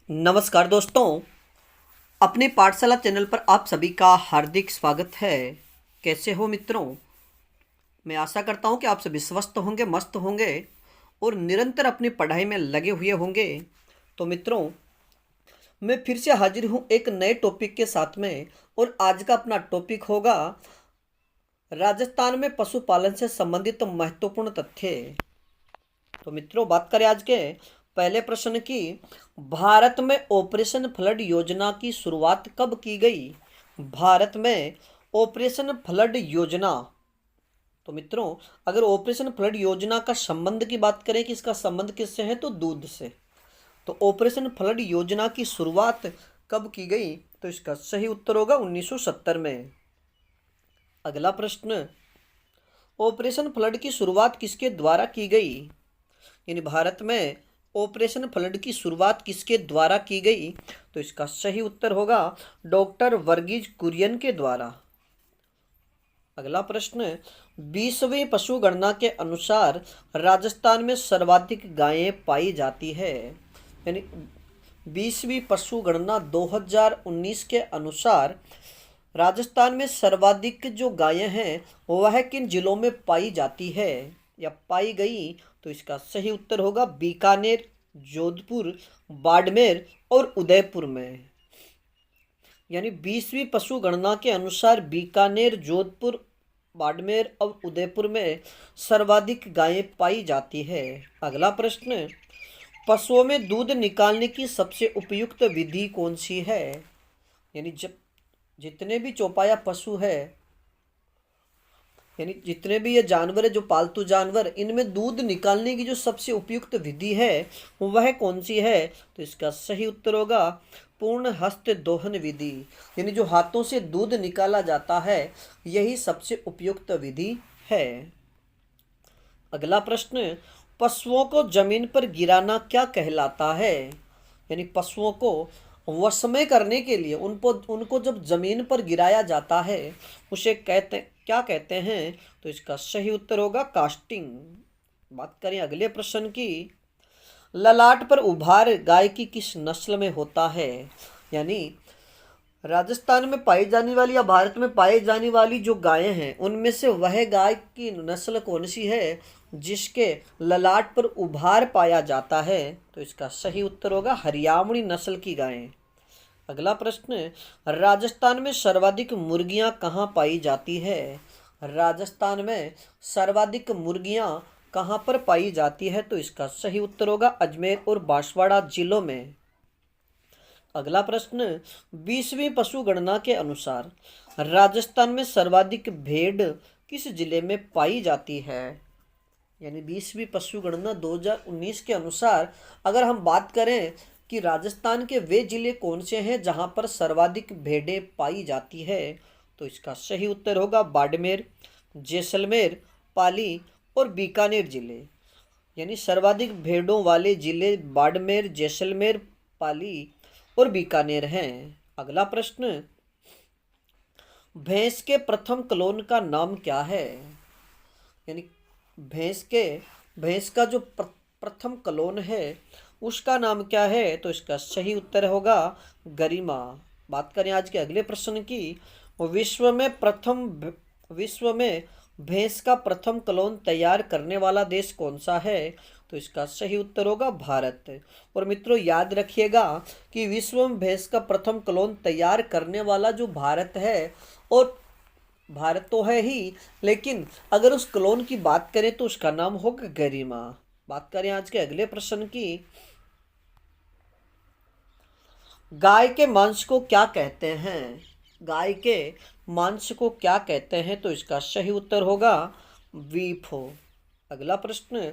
नमस्कार दोस्तों, अपने पाठशाला चैनल पर आप सभी का हार्दिक स्वागत है। कैसे हो मित्रों? मैं आशा करता हूं कि आप सभी स्वस्थ होंगे, मस्त होंगे और निरंतर अपनी पढ़ाई में लगे हुए होंगे। तो मित्रों, मैं फिर से हाजिर हूं एक नए टॉपिक के साथ में। और आज का अपना टॉपिक होगा राजस्थान में पशुपालन से संबंधित महत्वपूर्ण तथ्य। तो मित्रों, बात करें आज के पहले प्रश्न की। भारत में ऑपरेशन फ्लड योजना की शुरुआत कब की गई? भारत में ऑपरेशन फ्लड योजना। तो मित्रों, अगर ऑपरेशन फ्लड योजना का संबंध की बात करें कि इसका संबंध किससे है, तो दूध से। तो ऑपरेशन फ्लड योजना की शुरुआत कब की गई? तो इसका सही उत्तर होगा 1970 में। अगला प्रश्न, ऑपरेशन फ्लड की शुरुआत किसके द्वारा की गई? यानी भारत में ऑपरेशन फ्लड की शुरुआत किसके द्वारा की गई? तो इसका सही उत्तर होगा डॉक्टर वर्गीज कुरियन के द्वारा। अगला प्रश्न, 20वीं पशु गणना के अनुसार राजस्थान में सर्वाधिक गायें पाई जाती है। यानी 20वीं पशु गणना 2019 के अनुसार राजस्थान में सर्वाधिक जो गायें हैं वह किन जिलों में पाई जाती है या पाई गई? तो इसका सही उत्तर होगा बीकानेर, जोधपुर, बाड़मेर और उदयपुर में। यानी 20वीं पशु गणना के अनुसार बीकानेर, जोधपुर, बाड़मेर और उदयपुर में सर्वाधिक गायें पाई जाती है। अगला प्रश्न, पशुओं में दूध निकालने की सबसे उपयुक्त विधि कौन सी है? यानी जब जितने भी चौपाया पशु है, यानी जितने भी ये जानवर है, जो पालतू जानवर, इनमें दूध निकालने की जो सबसे उपयुक्त विधि है वह कौन सी है? तो इसका सही उत्तर होगा पूर्ण हस्त दोहन विधि। यानी जो हाथों से दूध निकाला जाता है यही सबसे उपयुक्त विधि है। अगला प्रश्न, पशुओं को जमीन पर गिराना क्या कहलाता है? यानी पशुओं को वश में करने के लिए उनको जब जमीन पर गिराया जाता है उसे क्या कहते हैं? तो इसका सही उत्तर होगा कास्टिंग। बात करें अगले प्रश्न की। ललाट पर उभार गाय की किस नस्ल में होता है? यानी राजस्थान में पाई जाने वाली या भारत में पाई जाने वाली जो गायें हैं उनमें से वह गाय की नस्ल कौन सी है जिसके ललाट पर उभार पाया जाता है? तो इसका सही उत्तर होगा हरियाणवी नस्ल की गायें। अगला प्रश्न, राजस्थान में सर्वाधिक मुर्गियां कहाँ पाई जाती है? राजस्थान में सर्वाधिक मुर्गियां कहाँ पर पाई जाती है? तो इसका सही उत्तर होगा अजमेर और बांसवाड़ा जिलों में। अगला प्रश्न, 20वीं पशु गणना के अनुसार राजस्थान में सर्वाधिक भेड़ किस जिले में पाई जाती है? यानी 20वीं पशु गणना 2019 के अनुसार अगर हम बात करें कि राजस्थान के वे जिले कौन से हैं जहां पर सर्वाधिक भेड़ें पाई जाती है, तो इसका सही उत्तर होगा बाड़मेर, जैसलमेर, पाली और बीकानेर जिले। यानी सर्वाधिक भेड़ों वाले जिले बाड़मेर, जैसलमेर, पाली और बीकानेर हैं। अगला प्रश्न, भैंस के प्रथम क्लोन का नाम क्या है? यानी भैंस का जो प्रथम क्लोन है उसका नाम क्या है? तो इसका सही उत्तर होगा गरिमा। बात करें आज के अगले प्रश्न की। विश्व में भैंस का प्रथम क्लोन तैयार करने वाला देश कौन सा है? तो इसका सही उत्तर होगा भारत। और मित्रों, याद रखिएगा कि विश्व में भैंस का प्रथम क्लोन तैयार करने वाला जो भारत है, और भारत तो है ही, लेकिन अगर उस क्लोन की बात करें तो उसका नाम होगा गरिमा। बात करें आज के अगले प्रश्न की। गाय के मांस को क्या कहते हैं? गाय के मांस को क्या कहते हैं? तो इसका सही उत्तर होगा बीफ। अगला प्रश्न,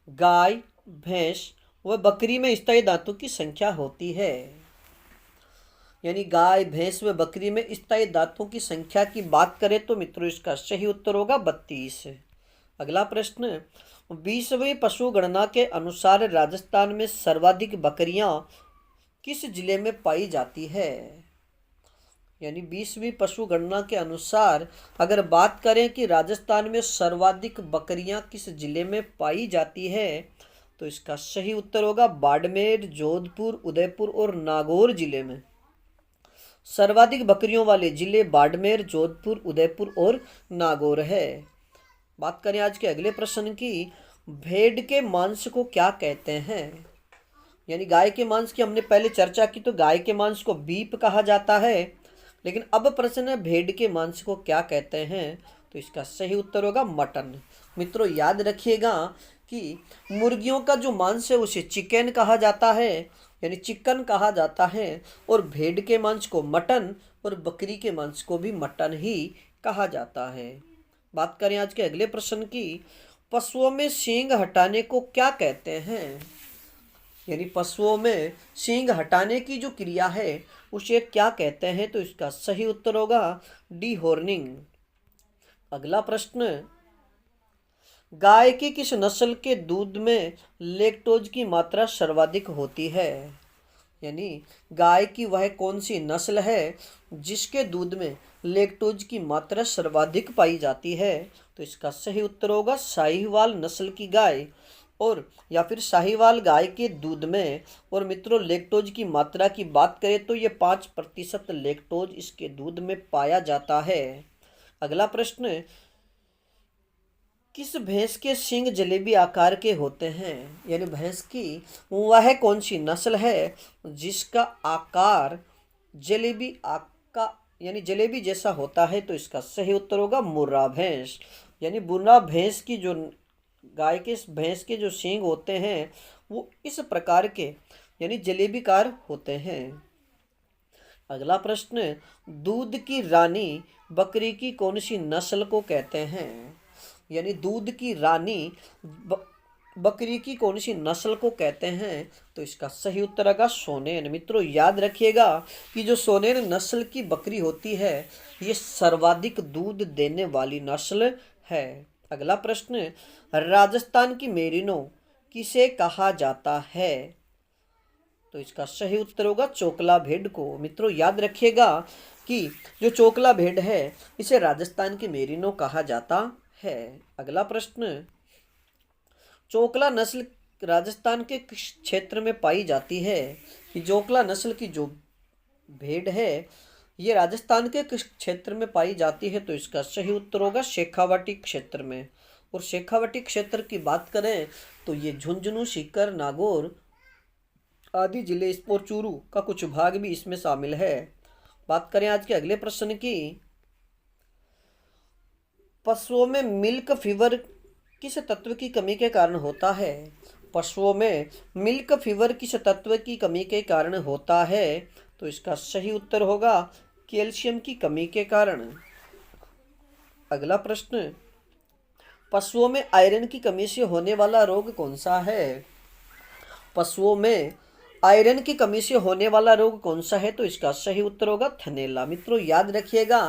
गाय, भैंस व बकरी में स्थायी दांतों की संख्या होती है। यानी गाय, भैंस व बकरी में स्थायी दांतों की संख्या की बात करें तो मित्रों इसका सही उत्तर होगा 32। अगला प्रश्न, 20वीं पशु गणना के अनुसार राजस्थान में सर्वाधिक बकरियां किस जिले में पाई जाती है? यानी 20वीं पशु गणना के अनुसार अगर बात करें कि राजस्थान में सर्वाधिक बकरियां किस जिले में पाई जाती है, तो इसका सही उत्तर होगा बाड़मेर, जोधपुर, उदयपुर और नागौर जिले में। सर्वाधिक बकरियों वाले जिले बाड़मेर, जोधपुर, उदयपुर और नागौर है। बात करें आज के अगले प्रश्न की, भेड़ के मांस को क्या कहते हैं? यानी गाय के मांस की हमने पहले चर्चा की, तो गाय के मांस को बीफ कहा जाता है। लेकिन अब प्रश्न है भेड़ के मांस को क्या कहते हैं? तो इसका सही उत्तर होगा मटन। मित्रों याद रखिएगा कि मुर्गियों का जो मांस है उसे चिकन कहा जाता है, यानी चिकन कहा जाता है, और भेड़ के मांस को मटन और बकरी के मांस को भी मटन ही कहा जाता है। बात करें आज के अगले प्रश्न की, पशुओं में सींग हटाने को क्या कहते हैं? यानी पशुओं में सींग हटाने की जो क्रिया है उसे क्या कहते हैं? तो इसका सही उत्तर होगा डीहॉर्निंग। अगला प्रश्न, गाय की किस नस्ल के दूध में लैक्टोज की मात्रा सर्वाधिक होती है? यानी गाय की वह कौन सी नस्ल है जिसके दूध में लैक्टोज की मात्रा सर्वाधिक पाई जाती है? तो इसका सही उत्तर होगा साहिवाल नस्ल की गाय, और या फिर साहिवाल गाय के दूध में। और मित्रों लैक्टोज की मात्रा की बात करें तो ये 5% लैक्टोज इसके दूध में पाया जाता है। अगला प्रश्न, किस भैंस के सींग जलेबी आकार के होते हैं? यानी भैंस की वह कौन सी नस्ल है जिसका आकार जलेबी आका यानी जलेबी जैसा होता है? तो इसका सही उत्तर होगा मुर्रा भैंस। यानी मुर्रा भैंस की जो गाय के भैंस के जो सींग होते हैं वो इस प्रकार के यानी जलेबीकार होते हैं। अगला प्रश्न, दूध की रानी बकरी की कौन सी नस्ल को कहते हैं? यानी दूध की रानी बकरी की कौन सी नस्ल को कहते हैं? तो इसका सही उत्तर होगा सोनेन। मित्रों याद रखिएगा कि जो सोनेन नस्ल की बकरी होती है ये सर्वाधिक दूध देने वाली नस्ल है। अगला प्रश्न, राजस्थान की मेरिनो किसे कहा जाता है? तो इसका सही उत्तर होगा चोकला भेड़ को। मित्रों याद रखिएगा कि जो चोकला भेड़ है इसे राजस्थान की मेरिनो कहा जाता है। अगला प्रश्न, चोकला नस्ल राजस्थान के किस क्षेत्र में पाई जाती है? कि चोकला नस्ल की जो भेड़ है ये राजस्थान के किस क्षेत्र में पाई जाती है? तो इसका सही उत्तर होगा शेखावाटी क्षेत्र में। और शेखावाटी क्षेत्र की बात करें तो ये झुंझुनू, सीकर, नागौर आदि जिले और चूरू का कुछ भाग भी इसमें शामिल है। बात करें आज के अगले प्रश्न की, पशुओं में मिल्क फीवर किस तत्व की कमी के कारण होता है? पशुओं में मिल्क फीवर किस तत्व की कमी के कारण होता है? तो इसका सही उत्तर होगा कैल्शियम की कमी के कारण। अगला प्रश्न, पशुओं में आयरन की कमी से होने वाला रोग कौन सा है? पशुओं में आयरन की कमी से होने वाला रोग कौन सा है? तो इसका सही उत्तर होगा थनैला। मित्रों याद रखिएगा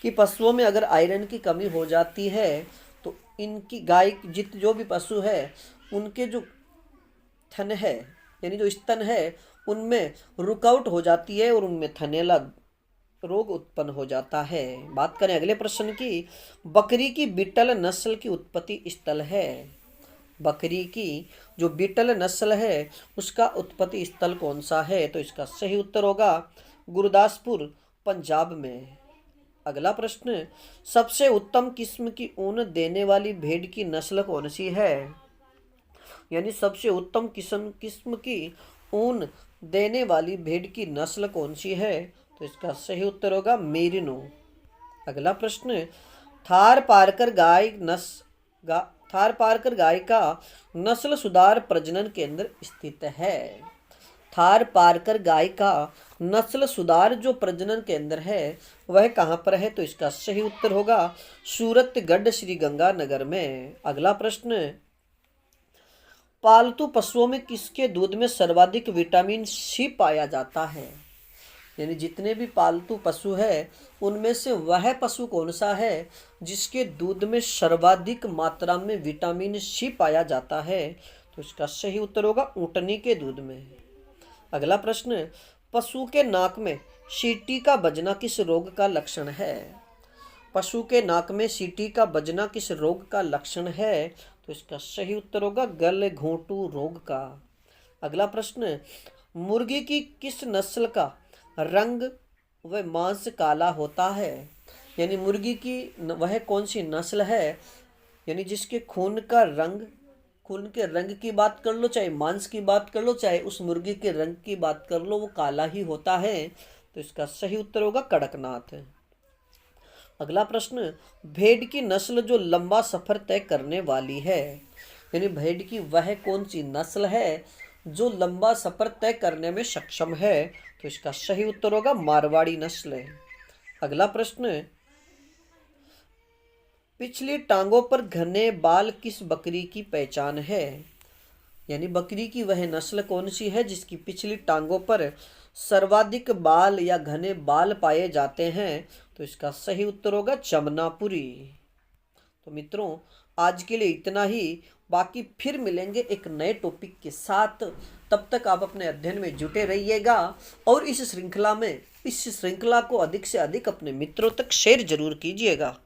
कि पशुओं में अगर आयरन की कमी हो जाती है तो इनकी गाय जो भी पशु है उनके जो थन है यानी जो स्तन है उनमें रुकावट हो जाती है और उनमें थनैला रोग उत्पन्न हो जाता है। बात करें अगले प्रश्न की, बकरी की बीटल नस्ल की उत्पत्ति स्थल है? बकरी की जो बीटल नस्ल है उसका उत्पत्ति स्थल कौन सा है? तो इसका सही उत्तर होगा गुरदासपुर, पंजाब में। अगला प्रश्न, सबसे उत्तम किस्म की ऊन देने वाली भेड़ की नस्ल कौन सी है? यानी सबसे उत्तम किस्म की ऊन देने वाली भेड़ की नस्ल कौन सी है? तो इसका सही उत्तर होगा मेरिनो। अगला प्रश्न, थार पारकर गाय का नस्ल सुधार प्रजनन केंद्र स्थित है। थार पारकर गाय का नस्ल सुधार जो प्रजनन केंद्र है वह कहाँ पर है? तो इसका सही उत्तर होगा सूरतगढ़, श्री गंगानगर में। अगला प्रश्न, पालतू पशुओं में किसके दूध में सर्वाधिक विटामिन सी पाया जाता है? यानी जितने भी पालतू पशु है उनमें से वह पशु कौन सा है जिसके दूध में सर्वाधिक मात्रा में विटामिन सी पाया जाता है? तो इसका सही उत्तर होगा ऊँटनी के दूध में। अगला प्रश्न, पशु के नाक में सीटी का बजना किस रोग का लक्षण है? पशु के नाक में सीटी का बजना किस रोग का लक्षण है? तो इसका सही उत्तर होगा गल घोंटू रोग का। अगला प्रश्न, मुर्गी की किस नस्ल का रंग व मांस काला होता है? यानी मुर्गी की वह कौन सी नस्ल है यानी जिसके खून का रंग, खून के रंग की बात कर लो, चाहे मांस की बात कर लो, चाहे उस मुर्गी के रंग की बात कर लो, वो काला ही होता है। तो इसका सही उत्तर होगा कड़कनाथ। अगला प्रश्न, भेड़ की नस्ल जो लंबा सफर तय करने वाली है, यानी भेड़ की वह कौन सी नस्ल है जो लंबा सफर तय करने में सक्षम है? तो इसका सही उत्तर होगा मारवाड़ी नस्ल। अगला प्रश्न, पिछली टांगों पर घने बाल किस बकरी की पहचान है? यानी बकरी की वह नस्ल कौन सी है जिसकी पिछली टांगों पर सर्वाधिक बाल या घने बाल पाए जाते हैं? तो इसका सही उत्तर होगा जमनापुरी। तो मित्रों, आज के लिए इतना ही। बाकी फिर मिलेंगे एक नए टॉपिक के साथ। तब तक आप अपने अध्ययन में जुटे रहिएगा और इस श्रृंखला को अधिक से अधिक अपने मित्रों तक शेयर जरूर कीजिएगा।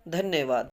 धन्यवाद।